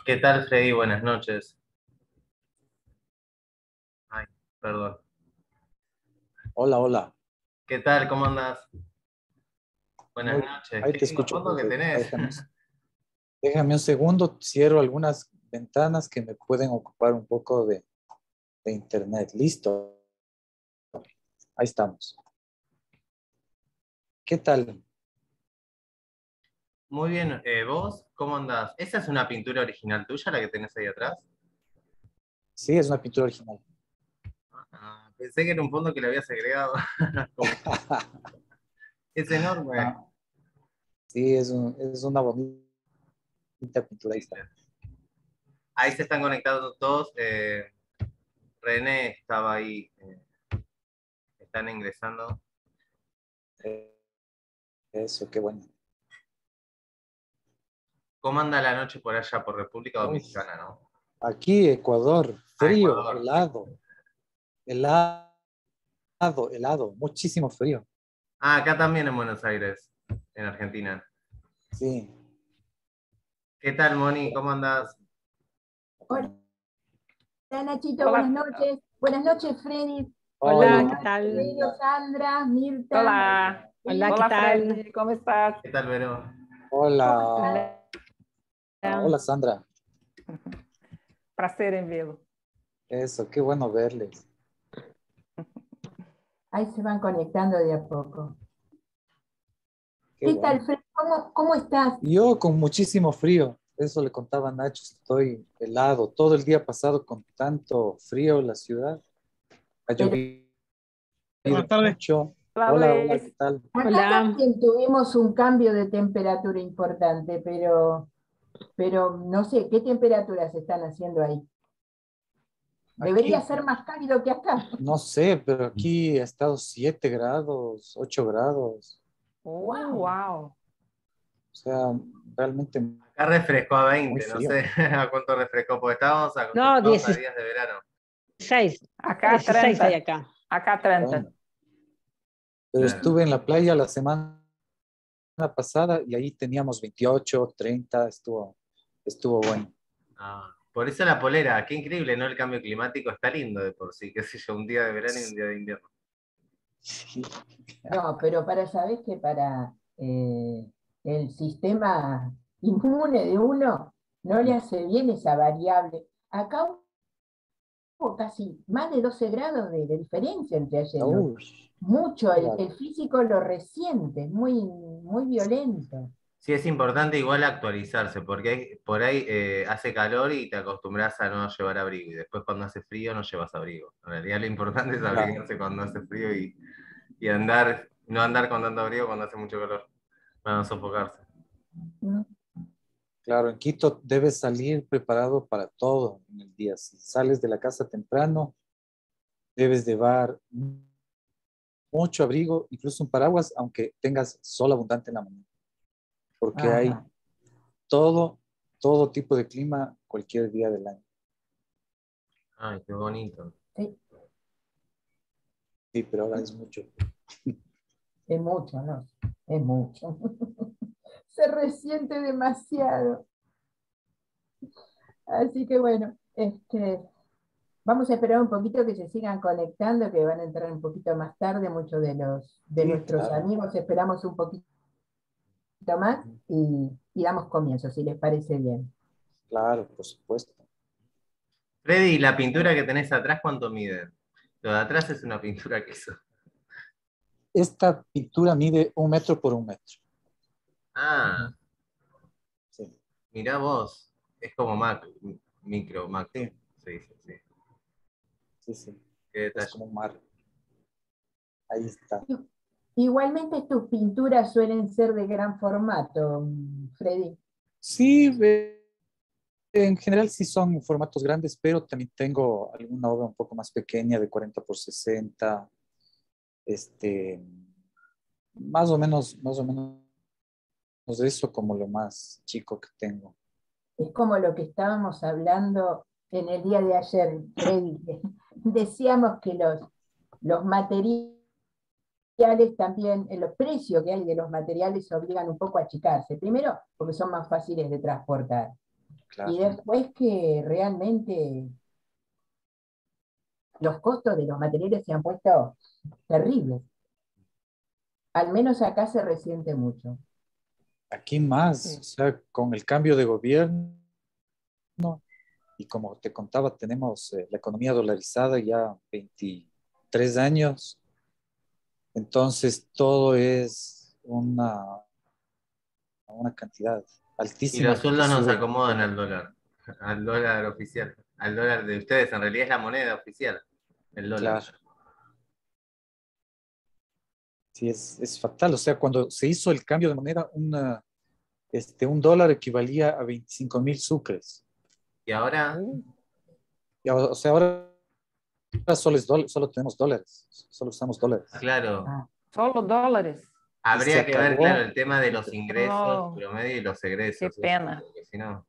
¿Qué tal, Freddy? Buenas noches. Ay, perdón. Hola, hola. ¿Qué tal? ¿Cómo andás? Buenas Muy, noches. ahí Qué te lindo escucho fondo que perfecto. tenés. Déjame un segundo, cierro algunas ventanas que me pueden ocupar un poco de internet. Listo, ahí estamos. ¿Qué tal? Muy bien. ¿Vos? ¿Cómo andás? ¿Esa es una pintura original tuya, la que tenés ahí atrás? Sí, es una pintura original. Ah, pensé que era un fondo que le habías agregado. Como- Es enorme. Ah, sí, es una bonita pintura. Ahí está. Ahí se están conectando todos. René estaba ahí. Están ingresando. Eh, Eso, qué bueno. ¿Cómo anda la noche por allá, por República Uy, Dominicana, no? aquí, Ecuador, Ah, frío, Ecuador. helado, helado, muchísimo frío. Ah, acá también en Buenos Aires, en Argentina. Sí. ¿Qué tal, Moni? ¿Cómo andás? Hola Nachito, buenas Hola, noches. Buenas noches, Freddy. hola, Buenas ¿qué Hola, noches, tal? Vero, Sandra, Mirta. Hola, Sí. hola, ¿qué tal? Freddy, ¿cómo estás? ¿Qué tal, Vero? ¿Cómo hola, estás? Hola, hola Sandra. prazer en vê-lo. Eso, qué bueno verles. Ahí se van conectando de a poco. Qué ¿Qué tal, bueno. Freddy? ¿Cómo estás? Yo con muchísimo frío, eso le contaba a Nacho, estoy helado. Todo el día pasado con tanto frío en la ciudad, ha Pero llovido Buenas tardes. mucho. Hola, Hola, hola, ¿qué Luis. tal? acá Hola. también tuvimos un cambio de temperatura importante, pero no sé, ¿qué temperaturas están haciendo ahí? Debería Aquí, ser más cálido que acá. no sé, pero aquí ha estado 7 grados, 8 grados. ¡Wow! Uau. O sea, realmente Acá refrescó a muy 20, no frío. sé a cuánto refrescó, porque estábamos No, acostumbrados a 16, días de verano. 16 hay 30. acá. Acá 30. Bueno, pero Claro. estuve en la playa la semana pasada y ahí teníamos 28, 30, estuvo bueno. Ah, por eso la polera, qué increíble, ¿no? El cambio climático está lindo de por sí, qué sé yo, un día de verano y un día de invierno. Sí. No, pero sabes que para el sistema inmune de uno no le hace bien esa variable. Acá hubo casi más de 12 grados de diferencia entre ayer y hoy. Uy, Mucho, qué el bárbaro. físico lo resiente, muy violento. Sí, es importante igual actualizarse, porque por ahí hace calor y te acostumbras a no llevar abrigo, y después cuando hace frío no llevas abrigo. En realidad lo importante es Claro, abrigarse cuando hace frío y andar, no andar con tanto abrigo cuando hace mucho calor, para no sofocarse. ¿No? claro, en Quito debes salir preparado para todo en el día. Si sales de la casa temprano, debes llevar mucho abrigo, incluso un paraguas, aunque tengas sol abundante en la mañana, porque hay Ajá. todo, todo tipo de clima cualquier día del año. Ay, qué bonito. Sí, Sí, pero ahora es mucho. es mucho, ¿no? Es mucho. Se resiente demasiado. Así que bueno, vamos a esperar un poquito que se sigan conectando, que van a entrar un poquito más tarde, muchos de Sí, nuestros claro, amigos. Esperamos un poquito más y damos comienzo, si les parece bien. claro, por supuesto. Freddy, ¿la pintura que tenés atrás cuánto mide? Lo de atrás es una pintura que hizo. Esta pintura mide 1 metro por 1 metro. Ah, Sí, mirá vos. Es como macro, micro, macro. sí, Sí, sí, sí. sí, sí. Qué Es detalle. como un mar. Ahí está. Igualmente tus pinturas suelen ser de gran formato, Freddy. Sí, en general sí son formatos grandes, pero también tengo alguna obra un poco más pequeña de 40 por 60. Este, más o menos de eso como lo más chico que tengo. Es como lo que estábamos hablando en el día de ayer, Freddy. Decíamos que los materiales también, los precios que hay de los materiales obligan un poco a achicarse. Primero, porque son más fáciles de transportar. Claro. Y después que realmente los costos de los materiales se han puesto terribles. Al menos acá se resiente mucho. Aquí más, o sea, con el cambio de gobierno, y como te contaba, tenemos la economía dolarizada ya 23 años, entonces todo es una cantidad Y los altísima que sueldos no se sube. acomodan al dólar oficial, al dólar de ustedes, en realidad es la moneda oficial, el dólar. Claro, sí, es fatal. O sea, cuando se hizo el cambio de moneda, un dólar equivalía a 25.000 sucres. Y ahora, Y o sea, ahora solo tenemos dólares, solo usamos dólares. claro, Ah, Solo dólares. Y se habría que ver, claro, acabó. el tema de los ingresos No, promedio y los qué egresos, eso, pena. porque si no,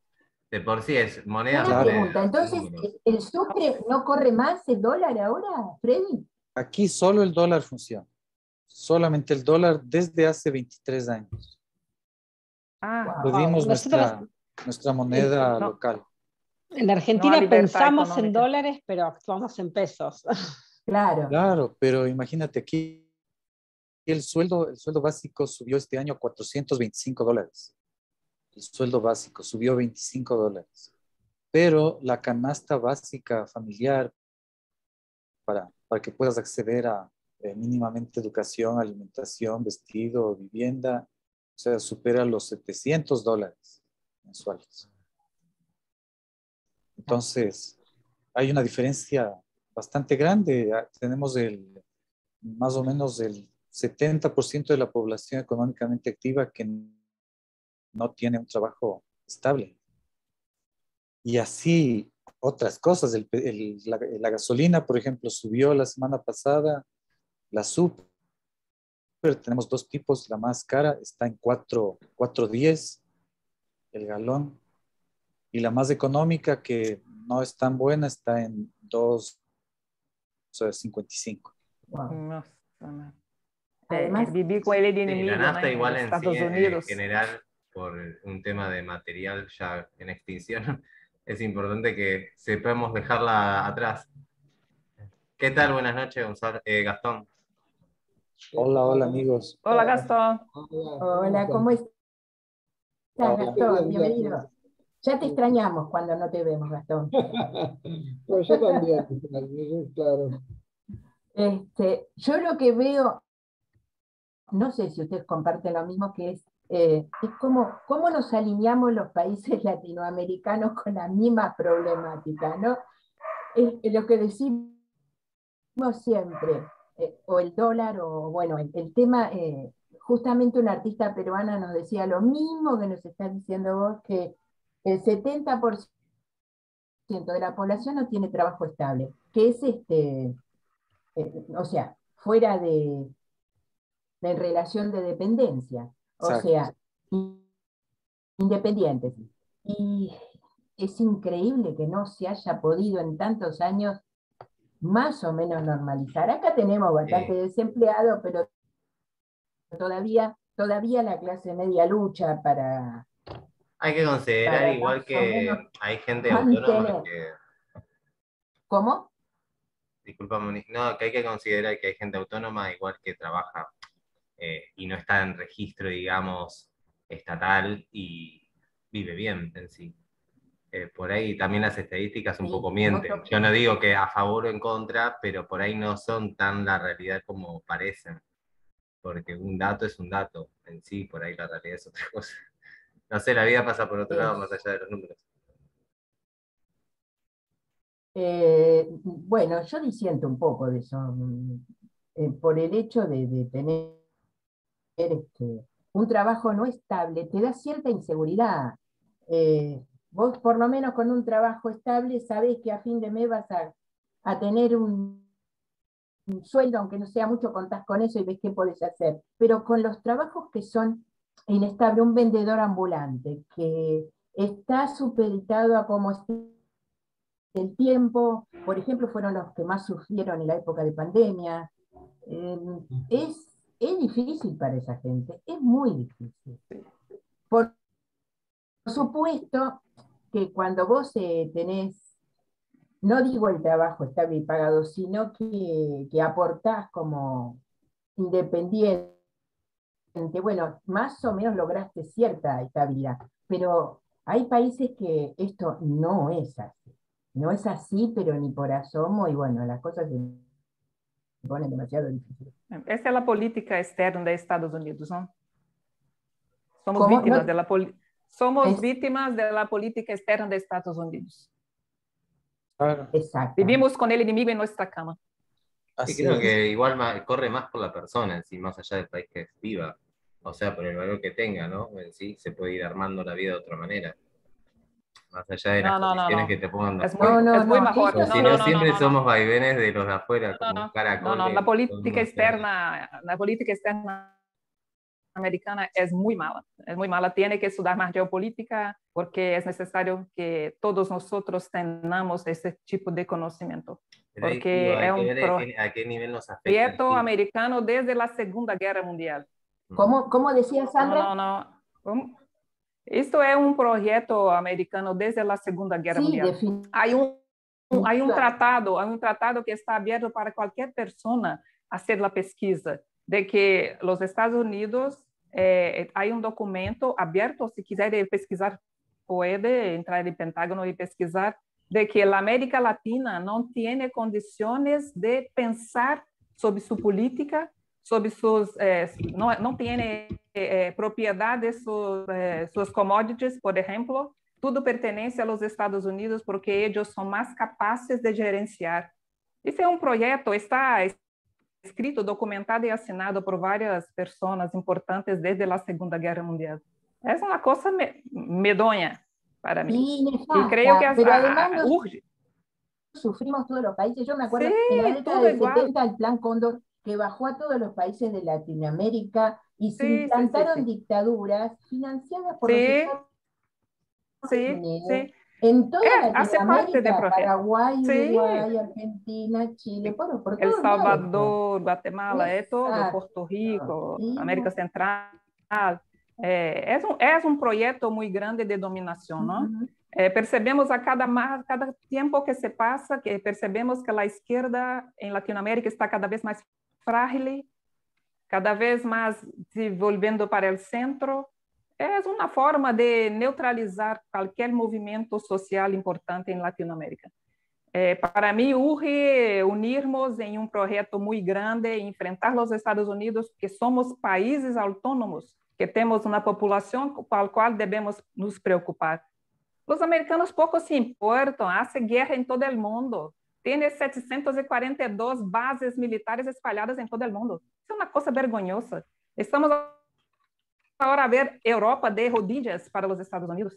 de por sí es moneda, una Claro. pregunta, moneda, entonces, números. ¿el sucre no corre más el dólar ahora, Freddy? Aquí solo el dólar funciona. Solamente el dólar desde hace 23 años. Ah, Wow. Perdimos Nosotros nuestra moneda no, local. en no hay Argentina libertad pensamos en económica. dólares, pero actuamos en pesos. Claro. Claro, pero imagínate aquí el sueldo básico subió este año a $425. El sueldo básico subió $25. Pero la canasta básica familiar para que puedas acceder a mínimamente educación, alimentación, vestido, vivienda, o sea, supera los $700 mensuales. Entonces, hay una diferencia bastante grande. Tenemos más o menos el 70% de la población económicamente activa que no tiene un trabajo estable. Y así otras cosas. La gasolina, por ejemplo, subió la semana pasada. La super, tenemos dos tipos. La más cara está en 4.10 el galón. Y la más económica, que no es tan buena, está en 2.55. Wow. Nossa, né? Además, Vivi com ele de Sí, la inimigo, nafta né? En igual en sí, Estados en Unidos. general, por un tema de material ya en extinción, es importante que sepamos dejarla atrás. ¿Qué tal? Buenas noches, Gonzalo, Gastón. Hola, hola amigos. Olá, Gastão. hola, ¿cómo estás, Hola. Gastón? Bienvenido. Ya te extrañamos cuando no te vemos, Gastón. Pues yo también, claro. Yo lo que veo, no sé si ustedes comparten lo mismo, que es cómo nos alineamos los países latinoamericanos con la misma problemática, ¿no? Es lo que decimos siempre, o el dólar, o bueno, el tema, justamente una artista peruana nos decía lo mismo que nos estás diciendo vos, que el 70% de la población no tiene trabajo estable, que es o sea, fuera de relación de dependencia, o Exacto. sea, independientes. Y es increíble que no se haya podido en tantos años más o menos normalizar. Acá tenemos bastante desempleado, pero todavía la clase media lucha Hay que considerar para igual más o menos que hay gente autónoma mantener. que, ¿Cómo? disculpa, Moni, no, que hay que considerar que hay gente autónoma igual que trabaja y no está en registro, digamos, estatal y vive bien en sí. Por ahí también las estadísticas un Sí, poco mienten. otro, Yo no digo que a favor o en contra, pero por ahí no son tan la realidad como parecen, porque un dato es un dato en sí, por ahí la realidad es otra cosa. No sé, la vida pasa por otro lado más allá de los números. bueno, yo disiento un poco de eso, por el hecho de tener un trabajo no estable, te da cierta inseguridad. Vos por lo menos con un trabajo estable sabés que a fin de mes vas a tener un sueldo, aunque no sea mucho, contás con eso y ves qué podés hacer. Pero con los trabajos que son inestables, un vendedor ambulante que está supeditado a cómo esté el tiempo, por ejemplo, fueron los que más sufrieron en la época de pandemia. Eh, es difícil para esa gente, es muy difícil. Por supuesto, que cuando vos tenés, no digo el trabajo estable y pagado, sino que aportás como independiente, bueno, más o menos lograste cierta estabilidad, pero hay países que esto no es así. No es así, pero ni por asomo, y bueno, las cosas se ponen demasiado difíciles. Essa é a política externa dos Estados Unidos, não? Somos ¿Cómo? vítimas No, somos es vítimas da política externa dos Estados Unidos. Claro, exacto. Vivimos con el enemigo en nuestra cama. Y así creo es. que igual corre más por la persona en sí, más allá del país que viva. O sea, por el valor que tenga, ¿no? En sí se puede ir armando la vida de otra manera. Más allá de las No, no, no, condiciones que no. te pongan de Es afuera. muy, No, es muy no, mejor. eso Porque si No, sí. no, no, no, no, siempre no, no. somos vaivenes de los de afuera, No, como un no, no, caracol no. en todo el océano. La política externa americana es muy mala. Es muy mala. Tiene que estudiar más geopolítica porque es necesario que todos nosotros tengamos ese tipo de conocimiento. Pero ahí, digo, Porque hay es que un ver a qué nivel nos afecta en proyecto sí. americano desde la Segunda Guerra Mundial. ¿Cómo decía No, Sandra? no, no. Esto es un proyecto americano desde la Segunda Guerra Sí, Mundial. Hay un definitivamente. tratado que está abierto para cualquier persona hacer la pesquisa, de que los Estados Unidos, hay un documento abierto, si quiser pesquisar, puede entrar en el Pentágono y pesquisar, de que la América Latina no tiene condiciones de pensar sobre su política, sobre sus, no tiene propiedad de sus commodities, por ejemplo. Tudo pertence a los Estados Unidos porque ellos son más capaces de gerenciar. Esse é um projeto, está escrito, documentado e assinado por várias pessoas importantes desde a Segunda Guerra Mundial. É uma coisa medonha para mim. Y E creio que nefasta, pero además lo urge. sufrimos todos los países. Yo me acuerdo Sí, en la década tudo del igual. 70 el Plan Cóndor que bajó a todos los países de Latinoamérica y se Sí, sí, sí, implantaron sí. dictaduras financiadas por los Sí, Estados sí, Unidos sí. en toda Hace parte do Latinoamérica, projeto. Paraguay, Sí, Uruguay, Argentina, Chile, bueno, por El todos lados. Salvador, Guatemala, é todo, Exacto. Porto Rico, Y América Central. É um projeto muito grande de dominação, não? Percebemos a cada tempo que se passa, que percebemos que a esquerda em Latinoamérica está cada vez mais frágil, cada vez mais se volvendo para o centro. É uma forma de neutralizar qualquer movimento social importante em Latinoamérica. Para mim, urge unirmos em um projeto muito grande e enfrentar os Estados Unidos, porque somos países autônomos, que temos uma população com a qual devemos nos preocupar. Os americanos pouco se importam, há guerra em todo o mundo. Tem 742 bases militares espalhadas em todo o mundo. Isso é uma coisa vergonhosa. Estamos agora a ver Europa de rodillas para os Estados Unidos.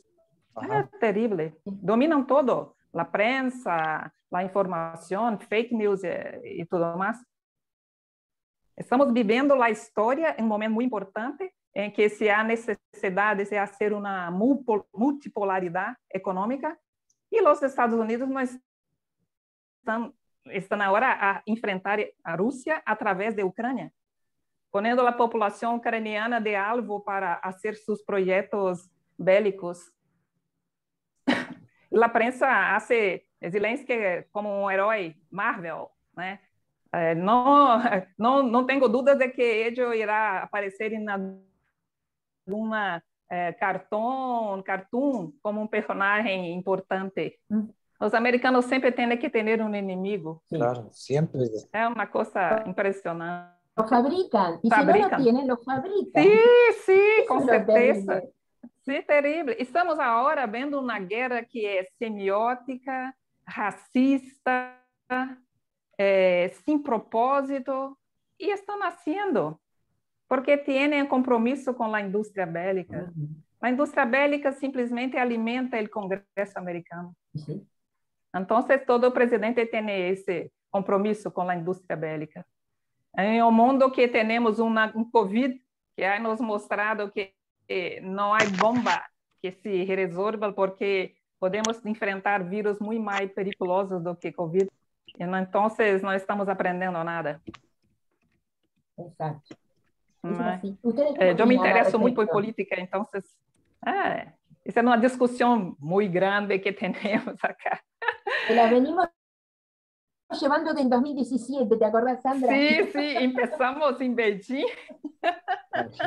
É terrível. Dominam todo. A prensa, a informação, fake news e tudo mais. Estamos vivendo a história em um momento muito importante em que se há necessidade de fazer uma multipolaridade econômica e os Estados Unidos não estão agora a enfrentar a Rússia através da Ucrânia, ponendo a população ucraniana de alvo para fazer seus projetos bélicos. A prensa hace Zelensky como um herói Marvel, né? Não tenho dúvidas de que ele irá aparecer em alguma cartoon como um personagem importante. Os americanos sempre têm que ter um inimigo. Claro, siempre. É uma coisa impressionante. Lo fabrican, y si no lo tienen, lo fabrican. Sí, com Eso es lo certeza. terrible. Sim, terrível. Estamos agora vendo uma guerra que é semiótica, racista, sem propósito, e estão nascendo, porque têm compromisso com a indústria bélica. A indústria bélica simplesmente alimenta o Congresso americano. Então, todo presidente tem esse compromisso com a indústria bélica. Em um mundo que temos um Covid, que ha nos mostrado que não há bomba que se resolva, porque podemos enfrentar vírus muito mais perigosos do que Covid. Então, não estamos aprendendo nada. Exacto. Eu me interesso muito por política, então... Esa es una discusión muy grande que tenemos acá. Que la venimos llevando desde 2017, ¿te acordás, Sandra? Sí, sí, empezamos en Beijing.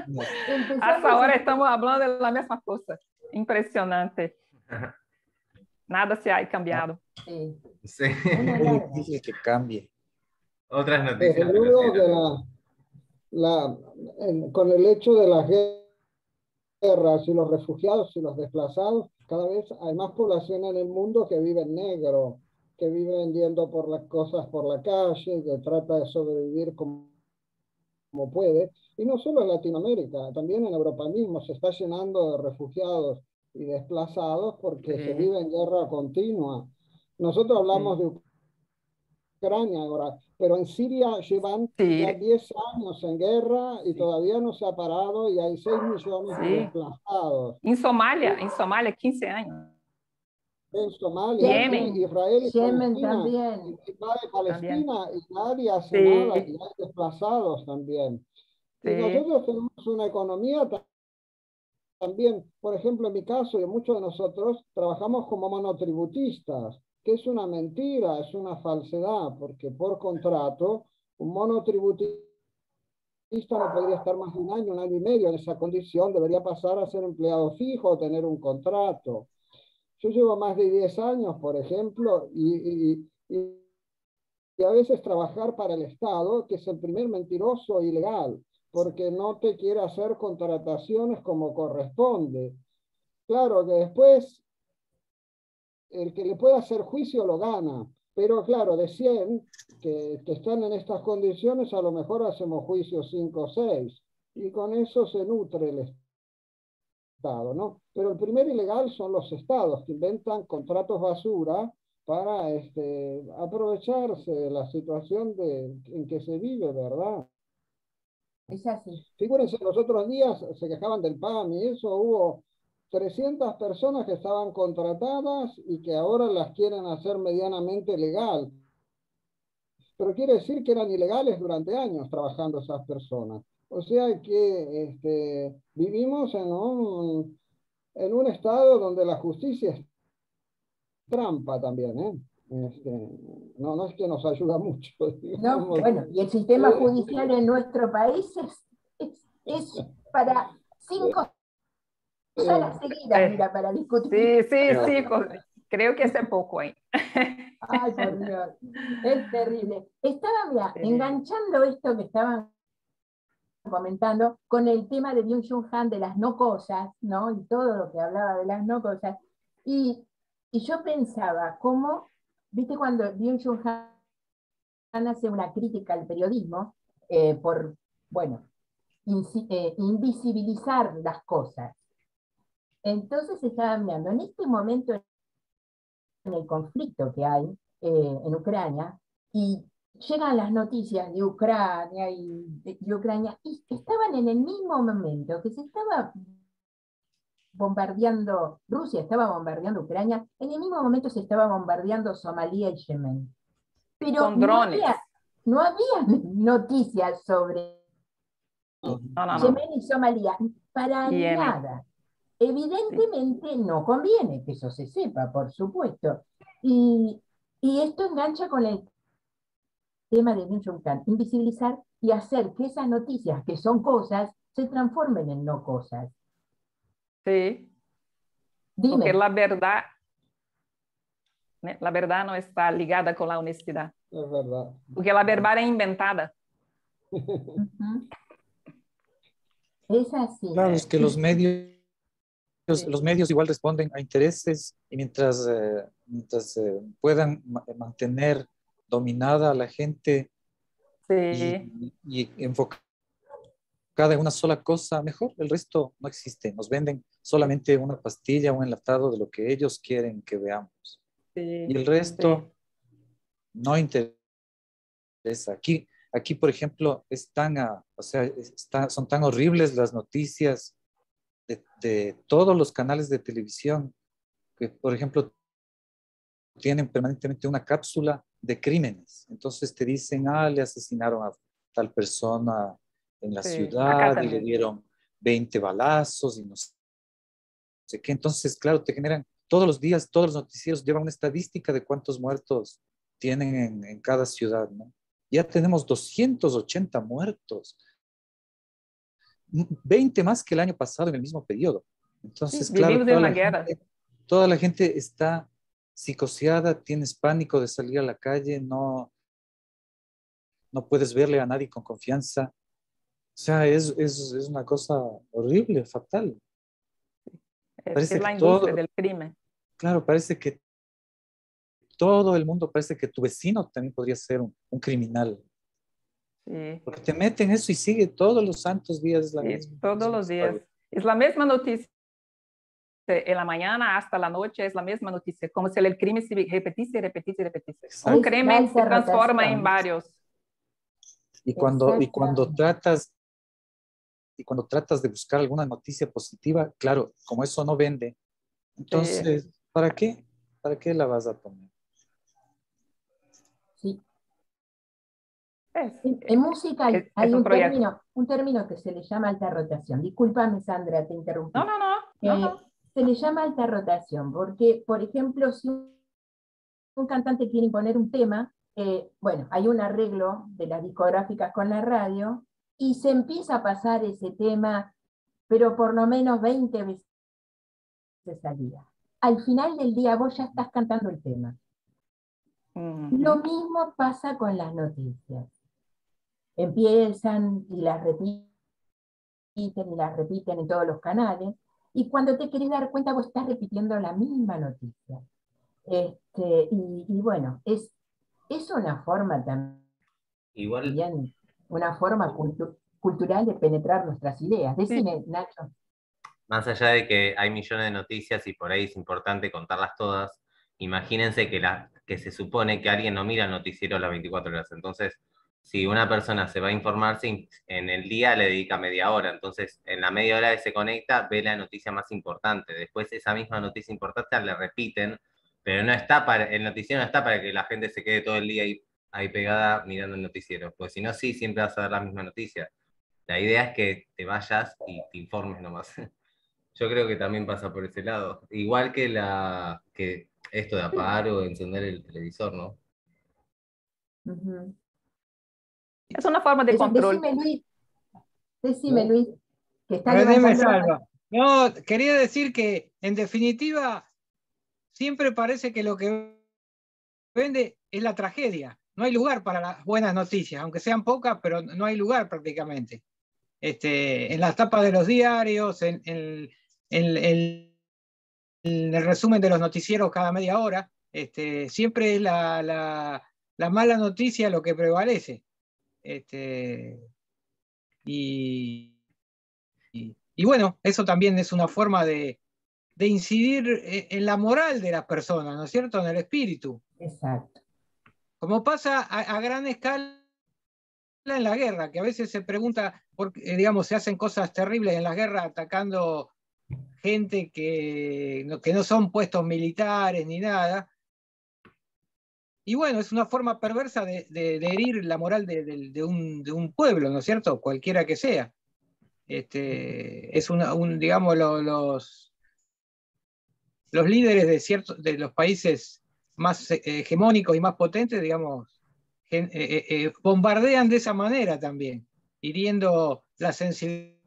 Imagínate. Hasta ahora estamos hablando de la misma cosa. Impresionante. Nada se ha cambiado. Sí, Sí. una Es larga. difícil que cambie. Otras Desde noticias, pero sí, luego que con el hecho de las guerras y los refugiados y los desplazados, cada vez hay más población en el mundo que vive en negro, que vive vendiendo por las cosas por la calle, que trata de sobrevivir como puede. Y no solo en Latinoamérica, también en Europa mismo se está llenando de refugiados y desplazados porque se vive en guerra continua. Nosotros hablamos de Ucrania ahora, pero en Siria llevan ya 10 años en guerra y todavía no se ha parado y hay 6 millones de desplazados. En Somalia, 15 años. En Somalia, Yemen. Israel y Yemen Palestina. también. Y va de Palestina También. y nadie hace Sí. nada y hay desplazados también. Y Sí. nosotros tenemos una economía también, por ejemplo, en mi caso y en muchos de nosotros, trabajamos como monotributistas, que es una mentira, es una falsedad, porque por contrato, un monotributista no podría estar más de un año y medio en esa condición, debería pasar a ser empleado fijo o tener un contrato. Yo llevo más de 10 años, por ejemplo, y a veces trabajar para el Estado, que es el primer mentiroso ilegal, porque no te quiere hacer contrataciones como corresponde. Claro que después el que le pueda hacer juicio lo gana, pero claro, de 100 que están en estas condiciones, a lo mejor hacemos juicios 5 o 6, y con eso se nutre el Estado, ¿no? Pero el primer ilegal son los estados que inventan contratos basura para aprovecharse de la situación en que se vive, ¿verdad? Es así. Fíjense, los otros días se quejaban del PAM y eso, hubo 300 personas que estaban contratadas y que ahora las quieren hacer medianamente legal. Pero quiere decir que eran ilegales durante años trabajando esas personas. O sea que vivimos en un estado donde la justicia es trampa también, ¿eh? No es que nos ayuda mucho, No, digamos. bueno, y el sistema judicial en nuestro país es para 5 salas seguidas, mira, para discutir. Sí, creo que es poco, ¿eh? Ay, por Dios, es terrible. Estaba, mira, enganchando esto que estaban comentando con el tema de Byung-Chul Han de las no cosas, ¿no? Y todo lo que hablaba de las no cosas. Y yo pensaba, ¿cómo, viste cuando Byung-Chul Han hace una crítica al periodismo por, bueno, invisibilizar las cosas? Entonces estaba mirando, en este momento en el conflicto que hay en Ucrania, y llegan las noticias de Ucrania y Ucrania, y estaban en el mismo momento que se estaba bombardeando, Rusia estaba bombardeando Ucrania, en el mismo momento se estaba bombardeando Somalia y Yemen. Pero Con drones. No había noticias sobre Yemen y Somalia, para nada. Evidentemente no conviene que eso se sepa, por supuesto. Y esto engancha con el tema de Byung-Chul Han, invisibilizar y hacer que esas noticias que son cosas se transformen en no cosas. Sí. Dime. Porque la verdad no está ligada con la honestidad. Es verdad. Porque la verdad es inventada. Es así. Claro, es que los medios igual responden a intereses y mientras puedan mantener dominada a la gente y enfocada en una sola cosa, mejor, el resto no existe. Nos venden solamente una pastilla, un enlatado de lo que ellos quieren que veamos. Y el resto no interesa. Aquí, por ejemplo, son tan horribles las noticias de todos los canales de televisión que, por ejemplo, tienen permanentemente una cápsula de crímenes. Entonces te dicen, le asesinaron a tal persona en la ciudad y le dieron 20 balazos y no sé sé qué. Entonces, claro, te generan todos los días, todos los noticieros llevan una estadística de cuántos muertos tienen en cada ciudad, ¿no? Ya tenemos 280 muertos, 20 más que el año pasado en el mismo periodo. Sí, Entonces, claro, vivimos en una guerra. toda la gente está psicoseada, tienes pánico de salir a la calle, no puedes verle a nadie con confianza. O sea, es una cosa horrible, fatal. Parece Es la que industria todo, del crimen. claro, parece que todo el mundo, parece que tu vecino también podría ser un criminal. Sí, Porque te meten eso y sigue todos los santos días la sí, misma. todos los días. Es la misma noticia. En la mañana hasta la noche es la misma noticia, como si el crimen se repitiese y repitiese y repitiese. Un Exacto. crimen se alta transforma rotación. en varios. Y cuando Exactamente. tratas de buscar alguna noticia positiva, claro, como eso no vende, entonces, ¿para qué? ¿Para qué la vas a poner? Sí. Es, En música es hay un proyecto. un término que se le llama alta rotación. Discúlpame, Sandra, te interrumpí. No, no, no, no, no. Se le llama alta rotación porque, por ejemplo, si un cantante quiere imponer un tema, bueno, hay un arreglo de las discográficas con la radio y se empieza a pasar ese tema, pero por lo menos 20 veces al día. Al final del día vos ya estás cantando el tema. Lo mismo pasa con las noticias. Empiezan y las repiten en todos los canales, y cuando te querés dar cuenta vos estás repitiendo la misma noticia. Y bueno, es una forma Igual, también, una forma cultural de penetrar nuestras ideas. Decime, Nacho. más allá de que hay millones de noticias y por ahí es importante contarlas todas, imagínense que se supone que alguien no mira el noticiero las 24 horas. Entonces, si una persona se va a informarse, en el día le dedica media hora. Entonces, en la media hora que se conecta, ve la noticia más importante. Después, esa misma noticia importante la repiten, pero el noticiero no está para que la gente se quede todo el día ahí pegada mirando el noticiero. Pues si no, sí, siempre vas a ver la misma noticia. La idea es que te vayas y te informes nomás. Yo creo que también pasa por ese lado. Igual que esto de apagar o encender el televisor, ¿no? Uh-huh. Es una forma de control. Decime, Luis, que está René me levantando la salva. No, quería decir que en definitiva siempre parece que lo que vende es la tragedia. No hay lugar para las buenas noticias, aunque sean pocas, pero no hay lugar prácticamente. En las tapas de los diarios, en el resumen de los noticieros cada media hora, siempre es la mala noticia lo que prevalece. Y bueno, eso también es una forma de incidir en la moral de las personas, ¿no es cierto? En el espíritu. Exacto. Como pasa a gran escala en la guerra, que a veces se pregunta, digamos, se hacen cosas terribles en la guerra atacando gente que no son puestos militares ni nada. Y bueno, es una forma perversa de herir la moral de un pueblo, ¿no es cierto? Cualquiera que sea. Es digamos, los líderes de los países más hegemónicos y más potentes, digamos, bombardean de esa manera también, hiriendo la sensibilidad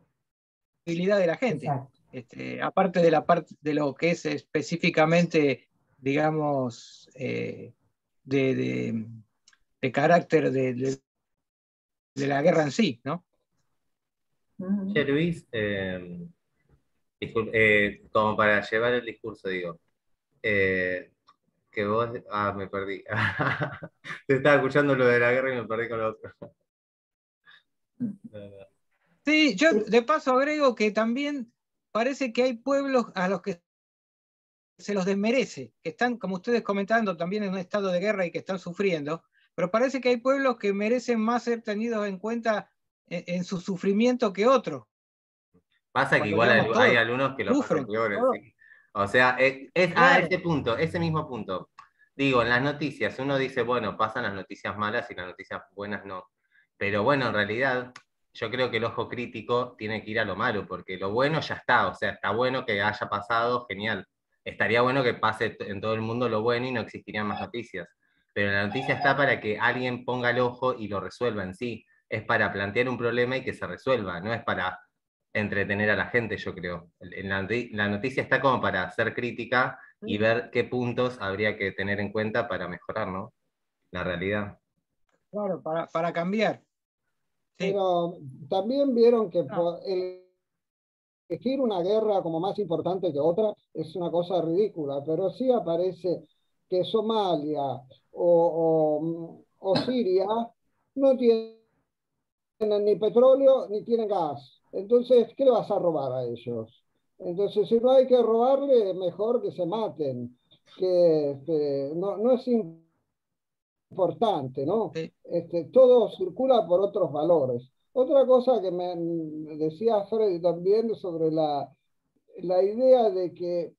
de la gente. Aparte de lo que es específicamente, digamos, de carácter de la guerra en sí, ¿no? Che, Luis, como para llevar el discurso, digo, que vos... Ah, me perdí. Te estaba escuchando lo de la guerra y me perdí con lo otro. Sí, yo de paso agrego que también parece que hay pueblos a los que se los desmerece, que están, como ustedes comentando, también en un estado de guerra y que están sufriendo, pero parece que hay pueblos que merecen más ser tenidos en cuenta en su sufrimiento que otros. Pasa que Cuando, igual digamos, hay todos algunos que lo pasan sufren. peores, Todos. sí. O sea, Claro. ese punto, ese mismo punto. Digo, en las noticias, uno dice, bueno, pasan las noticias malas y las noticias buenas no. Pero bueno, en realidad, yo creo que el ojo crítico tiene que ir a lo malo, porque lo bueno ya está, o sea, está bueno que haya pasado, genial. Estaría bueno que pase en todo el mundo lo bueno y no existirían más noticias. Pero la noticia está para que alguien ponga el ojo y lo resuelva en sí. Es para plantear un problema y que se resuelva, no es para entretener a la gente, yo creo. La noticia está como para hacer crítica y ver qué puntos habría que tener en cuenta para mejorar, ¿no? La realidad. Claro, para cambiar. Sí. Pero también vieron que No. elegir una guerra como más importante que otra es una cosa ridícula, pero sí aparece que Somalia o Siria no tienen ni petróleo ni tienen gas. Entonces, ¿qué le vas a robar a ellos? Entonces, si no hay que robarle, mejor que se maten, que no es importante, ¿no? Sí. Todo circula por otros valores. Otra cosa que me decía Freddy también sobre la idea de que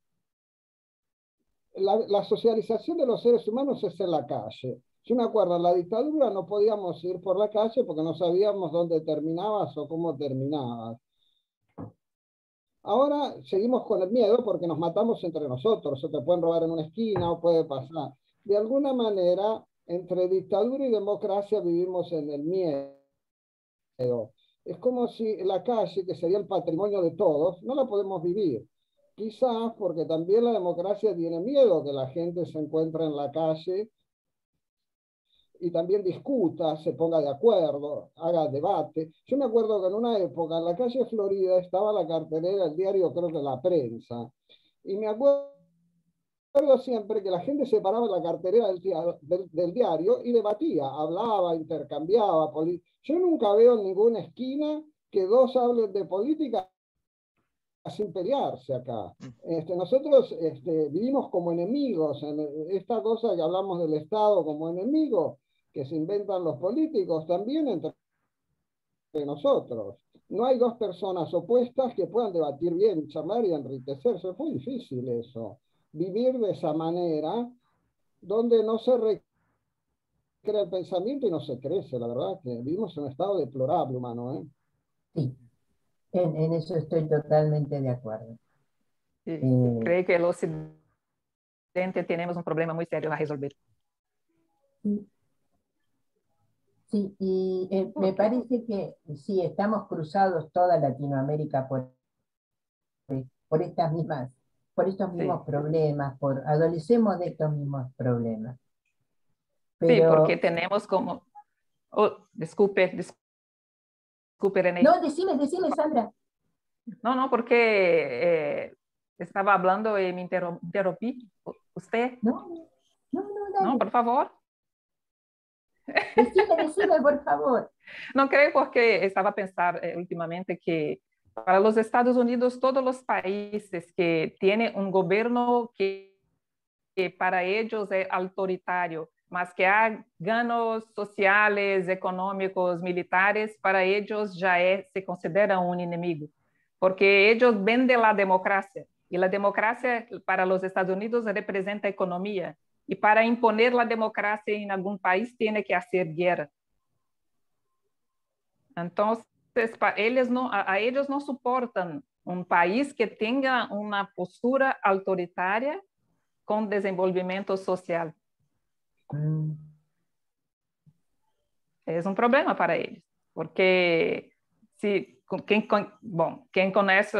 la socialización de los seres humanos es en la calle. Yo me acuerdo, en la dictadura no podíamos ir por la calle porque no sabíamos dónde terminabas o cómo terminabas. Ahora seguimos con el miedo porque nos matamos entre nosotros, o te pueden robar en una esquina o puede pasar. De alguna manera, entre dictadura y democracia vivimos en el miedo. Es como si la calle, que sería el patrimonio de todos, no la podemos vivir. Quizás porque también la democracia tiene miedo que la gente se encuentre en la calle y también discuta, se ponga de acuerdo, haga debate. Yo me acuerdo que en una época en la calle Florida estaba la cartelera del diario, creo que La Prensa, y me acuerdo siempre que la gente se paraba en la cartelera del diario y debatía, hablaba, intercambiaba. Yo nunca veo en ninguna esquina que dos hablen de política sin pelearse acá. Nosotros vivimos como enemigos en esta cosa que hablamos del Estado como enemigo, que se inventan los políticos también entre nosotros. No hay dos personas opuestas que puedan debatir bien, charlar y enriquecerse. Es muy difícil eso. Vivir de esa manera, donde no se recrea el pensamiento y no se crece, la verdad que vivimos en un estado deplorable humano, ¿eh? Sí, en eso estoy totalmente de acuerdo. Creo que el Occidente tenemos un problema muy serio a resolver. Sí, y me parece que sí, estamos cruzados toda Latinoamérica por estas mismas, por estos mismos problemas, adolecemos de estos mismos problemas. Sí, porque Pero, tenemos como... Oh, disculpe, René. no, decime, Sandra. No, porque estaba hablando y me interrumpí. ¿Usted? No, No, dale. por favor. Decime, por favor. No creo porque estaba pensando últimamente que para los Estados Unidos todos los países que tienen un gobierno que para ellos es autoritario, más que há ganos sociales, económicos, militares, para ellos ya se considera un enemigo, porque ellos venden la democracia, y la democracia para los Estados Unidos representa economía, y para imponer la democracia en algún país tiene que hacer guerra. Entonces, a ellos no soportan un país que tenga una postura autoritaria con desenvolvimento social. É um problema para eles, porque quem conhece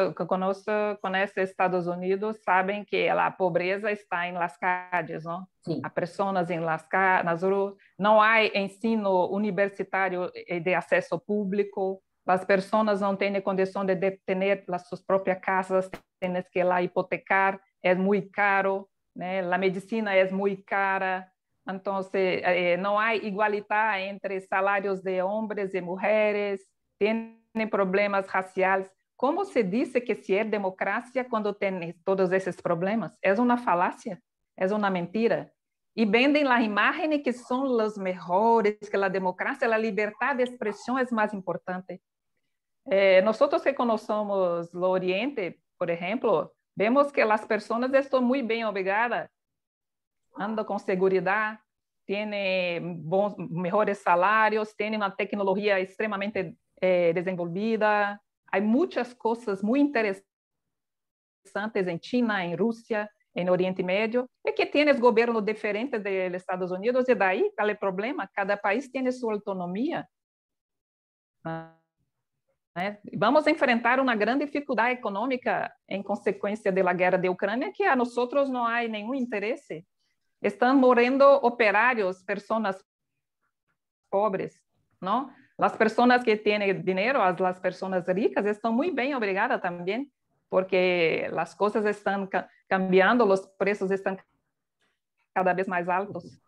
Estados Unidos sabem que a pobreza está em las calles, não? Sim. Há pessoas nas ruas, não há ensino universitário de acesso público, as pessoas não têm condição de ter as suas próprias casas, têm que ir lá hipotecar, é muito caro, né? A medicina é muito cara. Entonces, no hay igualdad entre salarios de hombres y mujeres, tienen problemas raciales. ¿Cómo se dice que si es democracia cuando tiene todos esos problemas? Es una falacia, es una mentira. Y venden las imágenes que son los mejores, que la democracia, la libertad de expresión es más importante. Nosotros que conocemos el Oriente, por ejemplo, vemos que las personas están muy bien obligadas, anda com segurança, tem mejores salários, tem uma tecnologia extremamente desenvolvida. Hay muchas cosas muy interesantes en China, en Rusia, en Oriente Medio, y que tienes gobiernos diferentes de los Estados Unidos, y de ahí está el problema. Cada país tiene su autonomía. Vamos a enfrentar una gran dificultad económica en consecuencia de la guerra de Ucrania, que a nosotros no hay ningún interés. Están muriendo operarios, personas pobres, ¿no? Las personas que tienen dinero, las personas ricas, están muy bien obligadas también, porque las cosas están cambiando, los precios están cada vez más altos.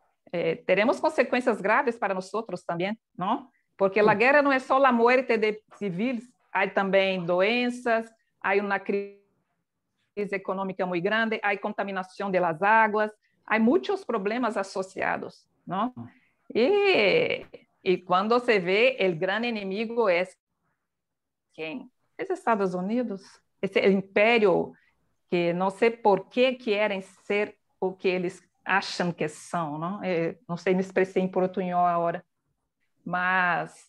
Tenemos consecuencias graves para nosotros también, ¿no? Porque la guerra no es solo la muerte de civiles, hay también doenças, hay una crisis económica muy grande, hay contaminación de las aguas, hay muchos problemas asociados, ¿no? Y cuando se ve, el gran enemigo es ¿quién? Es Estados Unidos, ese imperio que não sei por que querem ser o que eles acham que são, não? Não sei me expressei em portunhol agora, mas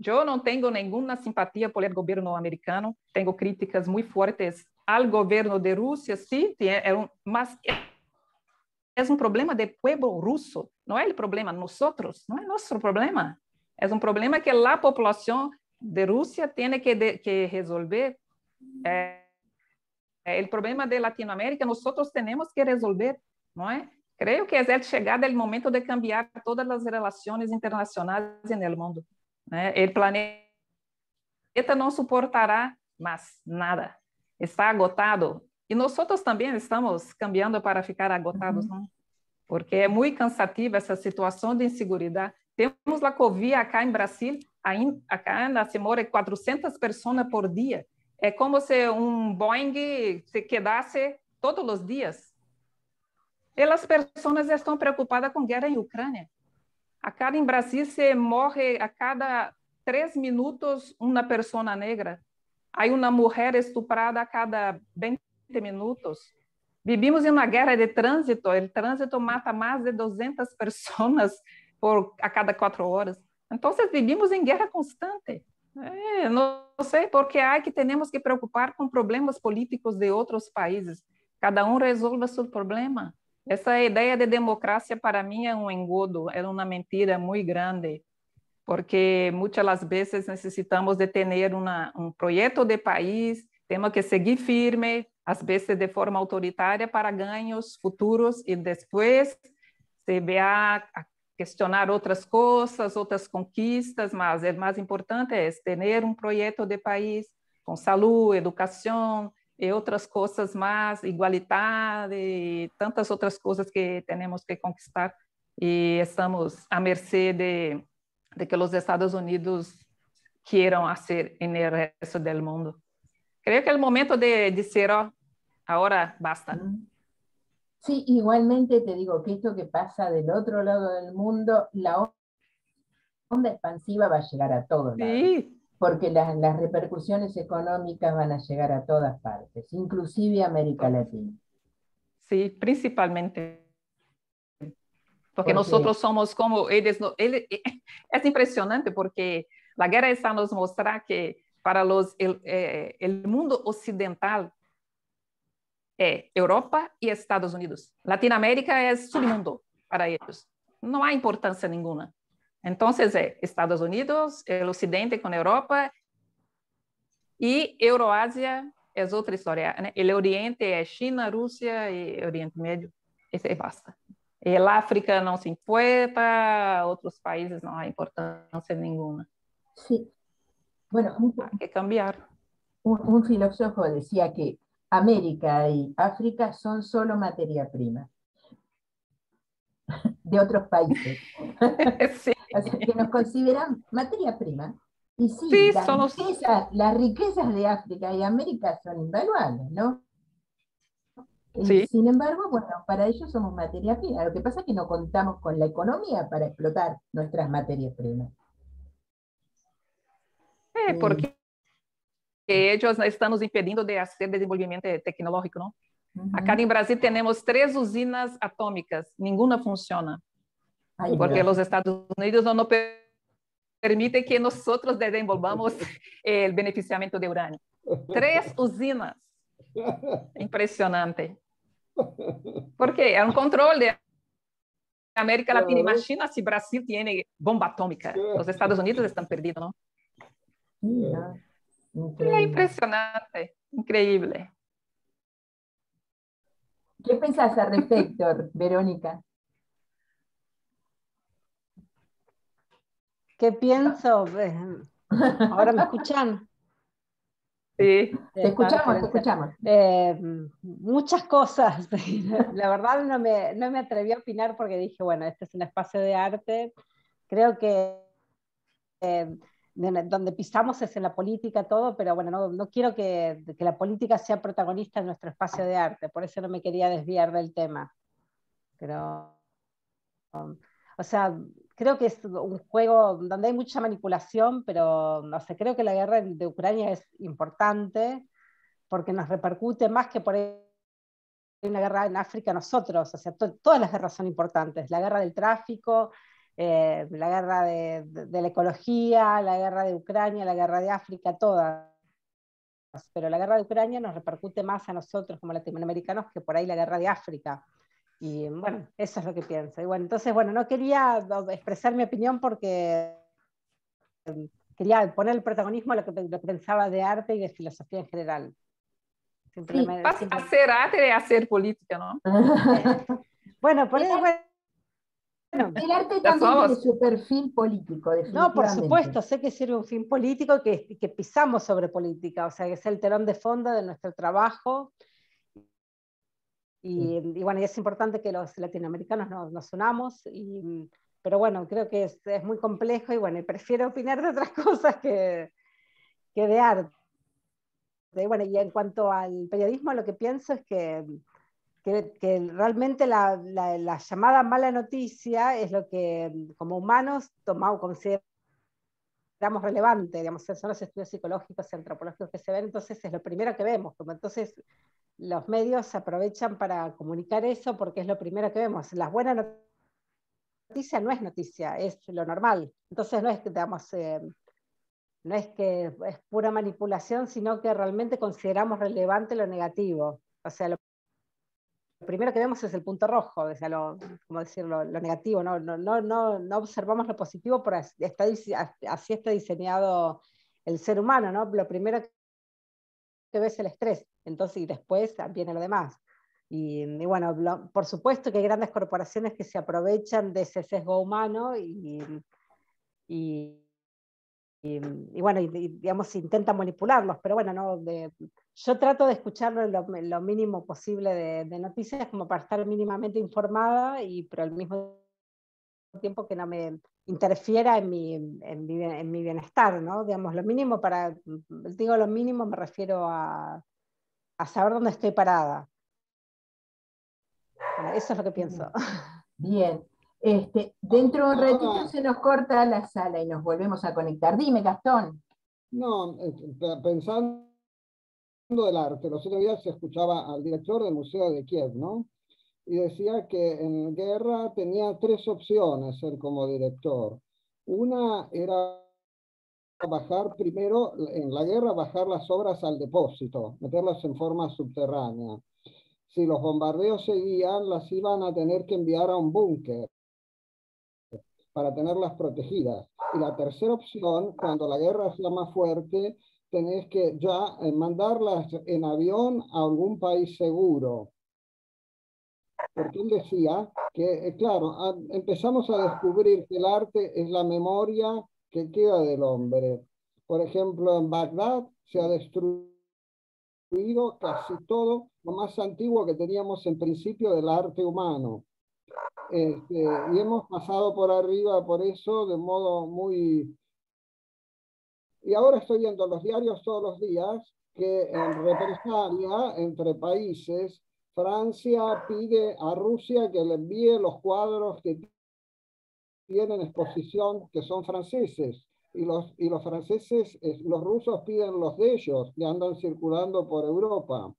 eu não tenho nenhuma simpatia por el governo americano, tenho críticas muito fortes ao governo de Rússia, sim, mas é um problema do povo russo, não é o problema de nós, não é nosso problema, é um problema que a população de Rússia tem que resolver. O problema de Latinoamérica nós temos que resolver, não é? Creio que é chegada o momento de cambiar todas as relações internacionais no mundo. O planeta não suportará mais nada. Está agotado. E nós também estamos cambiando para ficar agotados, não? Porque é muito cansativa essa situação de insegurança. Temos a Covid acá em Brasil, acá se morre 400 pessoas por dia. É como se um Boeing se quedasse todos os dias. E as pessoas estão preocupadas com a guerra em Ucrânia. Acá em Brasil se morre a cada 3 minutos uma pessoa negra. Há uma mulher estuprada a cada 20 minutos. Vivimos em uma guerra de trânsito. O trânsito mata mais de 200 pessoas a cada 4 horas. Então, vivimos em guerra constante. Não sei porque há que temos que preocupar com problemas políticos de outros países. Cada resolva seu problema. Essa ideia de democracia, para mim, é um engodo, é uma mentira muito grande, porque muitas vezes necessitamos de ter um projeto de país, temos que seguir firme, às vezes de forma autoritária, para ganhos futuros, e depois se vê questionar outras coisas, outras conquistas, mas o mais importante é ter um projeto de país com saúde, educação e outras coisas mais, igualdade e tantas outras coisas que temos que conquistar, e estamos à mercê de que os Estados Unidos queiram fazer no resto do mundo. Creio que é o momento de dizer, agora basta. Sí, igualmente te digo que esto que pasa del otro lado del mundo, la onda expansiva va a llegar a todos lados, Sí. Porque las repercusiones económicas van a llegar a todas partes, inclusive a América Latina. Sí, principalmente. Porque nosotros somos como ellos. Es impresionante porque la guerra está nos mostrar que para el mundo occidental, Europa y Estados Unidos. Latinoamérica es submundo para ellos. No hay importancia ninguna. Entonces, Estados Unidos, el occidente con Europa, y Euroasia es otra historia. El oriente es China, Rusia y Oriente Medio. Ese basta. El África no se importa, otros países no hay importancia ninguna. Sí. Bueno, hay que cambiar. Un filósofo decía que América y África son solo materia prima de otros países. Sí. O sea, que nos consideran materia prima. Y sí, sí las riquezas de África y América son invaluables, ¿no? Sí. Sin embargo, bueno, para ellos somos materia prima. Lo que pasa es que no contamos con la economía para explotar nuestras materias primas. Porque ellos estão nos impedindo de fazer desenvolvimento tecnológico, não? Acá em Brasil temos 3 usinas atômicas, nenhuma funciona. Porque os Estados Unidos não permite que nosotros desenvolvamos el beneficiamiento de uranio. 3 usinas. Impresionante. Porque é um controle de América Latina. Imagina se Brasil tem bomba atômica. Os Estados Unidos estão perdidos, não? É impressionante, increíble. ¿Qué pensás al respecto, Verónica? ¿Qué pienso? ¿Ahora me escuchan? Sí. Te escuchamos. Muchas cosas. La verdad no me atreví a opinar porque dije, bueno, este es un espacio de arte. Creo que donde pisamos es en la política todo, pero bueno, no quiero que la política sea protagonista en nuestro espacio de arte, por eso no me quería desviar del tema. Pero, o sea, creo que es un juego donde hay mucha manipulación, pero no sé, creo que la guerra de Ucrania es importante porque nos repercute más que por ahí una guerra en África a nosotros. O sea, todas las guerras son importantes. La guerra del tráfico, la guerra de la ecología, la guerra de Ucrania, la guerra de África, todas. Pero la guerra de Ucrania nos repercute más a nosotros como latinoamericanos que por ahí la guerra de África. Y bueno, eso es lo que pienso. Y bueno, entonces, bueno, no quería expresar mi opinión porque quería poner el protagonismo a lo que pensaba de arte y de filosofía en general. Simplemente, sí, hacer arte y hacer política, ¿no? Bueno, por eso, bueno. El arte también tiene su perfil político, no, por supuesto, sé que sirve un fin político, que pisamos sobre política, o sea, que es el telón de fondo de nuestro trabajo. Y bueno, y es importante que los latinoamericanos nos unamos, pero bueno, creo que es muy complejo y bueno, y prefiero opinar de otras cosas que de arte. Y bueno, y en cuanto al periodismo, lo que pienso es que realmente la llamada mala noticia es lo que como humanos consideramos relevante, digamos, son los estudios psicológicos y antropológicos que se ven, entonces es lo primero que vemos, como entonces los medios aprovechan para comunicar eso porque es lo primero que vemos. Las buenas noticias no es noticia, es lo normal, entonces no es que, digamos, no es que es pura manipulación, sino que realmente consideramos relevante lo negativo, o sea, lo primero que vemos es el punto rojo, o sea, como decirlo, lo negativo, no observamos lo positivo, pero así está diseñado el ser humano, ¿no? Lo primero que ves es el estrés, entonces, y después viene lo demás. Y bueno, por supuesto que hay grandes corporaciones que se aprovechan de ese sesgo humano y bueno, digamos, intentan manipularlos, pero bueno, yo trato de escuchar lo mínimo posible de noticias como para estar mínimamente informada, pero al mismo tiempo que no me interfiera en mi bienestar, ¿no? Digamos, lo mínimo digo lo mínimo, me refiero a saber dónde estoy parada. Bueno, eso es lo que pienso. Bien. Dentro de un ratito se nos corta la sala y nos volvemos a conectar. Dime, Gastón. No, pensando del arte, los otros días se escuchaba al director del Museo de Kiev, ¿no? Y decía que en guerra tenía 3 opciones él como director. Una era bajar primero, en la guerra, bajar las obras al depósito, meterlas en forma subterránea. Si los bombardeos seguían, las iban a tener que enviar a un búnker para tenerlas protegidas. Y la tercera opción, cuando la guerra sea más fuerte, tenés que ya mandarlas en avión a algún país seguro. Porque él decía que, claro, empezamos a descubrir que el arte es la memoria que queda del hombre. Por ejemplo, en Bagdad se ha destruido casi todo lo más antiguo que teníamos en principio del arte humano. Y hemos pasado por arriba por eso de modo muy... Y ahora estoy viendo los diarios todos los días que en represalia entre países, Francia pide a Rusia que le envíe los cuadros que tienen exposición, que son franceses. Y los franceses, los rusos piden los de ellos, que andan circulando por Europa.